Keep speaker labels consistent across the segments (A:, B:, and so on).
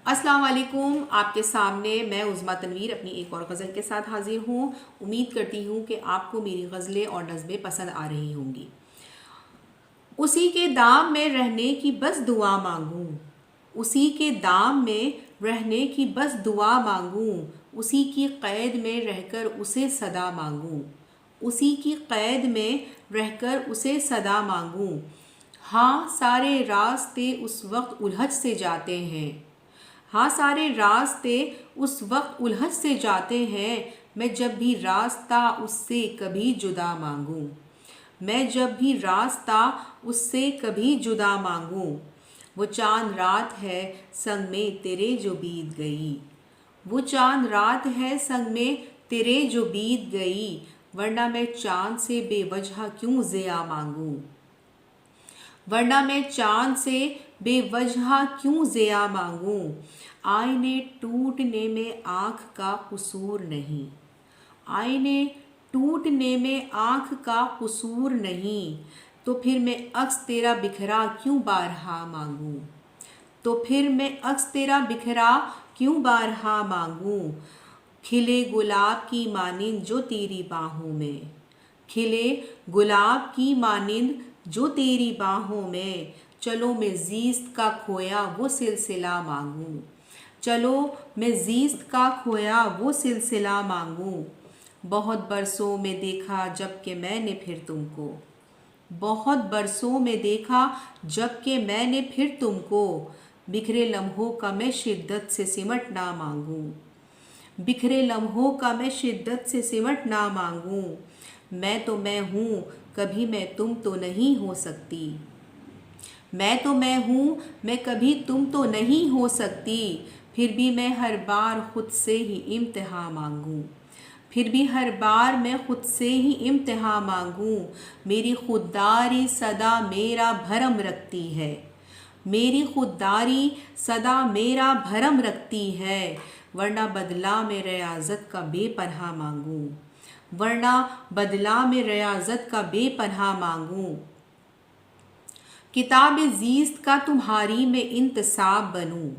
A: अस्सलाम वालेकुम। आपके सामने मैं उज़्मा तनवीर अपनी एक और गज़ल के साथ हाजिर हूँ। उम्मीद करती हूँ कि आपको मेरी गज़लें और नज़में पसंद आ रही होंगी। उसी के दाम में रहने की बस दुआ मांगूँ, उसी के दाम में रहने की बस दुआ मांगूँ, उसी की क़ैद में रहकर उसे सदा मांगूँ, उसी की क़ैद में रहकर उसे सदा मांगूँ। हाँ सारे रास्ते उस वक्त उलझ से जाते हैं, हाँ सारे रास्ते उस वक्त उलझ से जाते हैं। मैं जब भी रास्ता उससे कभी जुदा मांगूँ, मैं जब भी रास्ता उससे कभी जुदा मांगूँ। वो चांद रात है संग में तेरे जो बीत गई, वो चांद रात है संग में तेरे जो बीत गई। वरना मैं चांद से बेवजह क्यों ज़िया मांगूँ, वरना मैं चांद से बेवजह क्यों ज़िया मांगूँ। आईने टूटने में आँख का कसूर नहीं, आईने टूटने में आँख का कसूर नहीं। तो फिर मैं अक्स तेरा बिखरा क्यों बारहा मांगूँ, तो फिर मैं अक्स तेरा बिखरा क्यों बारहा मांगूँ। खिले गुलाब की मानिंद जो तेरी बाहों में, खिले गुलाब की मानिंद जो तेरी बाहों में। चलो मैं ज़ीस्त का खोया वो सिलसिला मांगूँ, चलो मैं ज़ीस्त का खोया वो सिलसिला मांगूँ। बहुत बरसों में देखा जब कि मैंने फिर तुमको, बहुत बरसों में देखा जब कि मैंने फिर तुमको। बिखरे लम्हों का मैं शिद्दत से सिमट ना मांगूँ, बिखरे लम्हों का मैं शिद्दत से सिमट ना मांगूँ। मैं तो मैं हूँ कभी मैं तुम तो नहीं हो सकती, मैं तो मैं हूँ मैं कभी तुम तो नहीं हो सकती। फिर भी मैं हर बार खुद से ही इम्तिहान मांगूँ, फिर भी हर बार मैं खुद से ही इम्तिहान मांगूँ। मेरी खुददारी सदा मेरा भरम रखती है, मेरी खुददारी सदा मेरा भरम रखती है। वरना बदला में रियाज़त का बेपनाह मांगूँ, वरना बदला में रियाज़त का बेपनाह मांगूँ। किताब ज़ीस्त का तुम्हारी मैं इंतसाब बनूँ,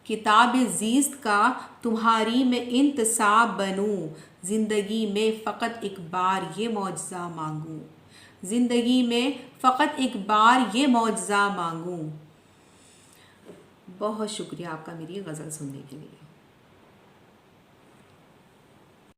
A: किताब ज़ीस्त का तुम्हारी मैं इंतसाब बनूँ। ज़िंदगी में फ़कत एक बार ये मौजज़ा मांगूँ, ज़िंदगी में फ़कत एक बार ये मौजज़ा मांगूँ। बहुत शुक्रिया आपका मेरी गज़ल सुनने के लिए।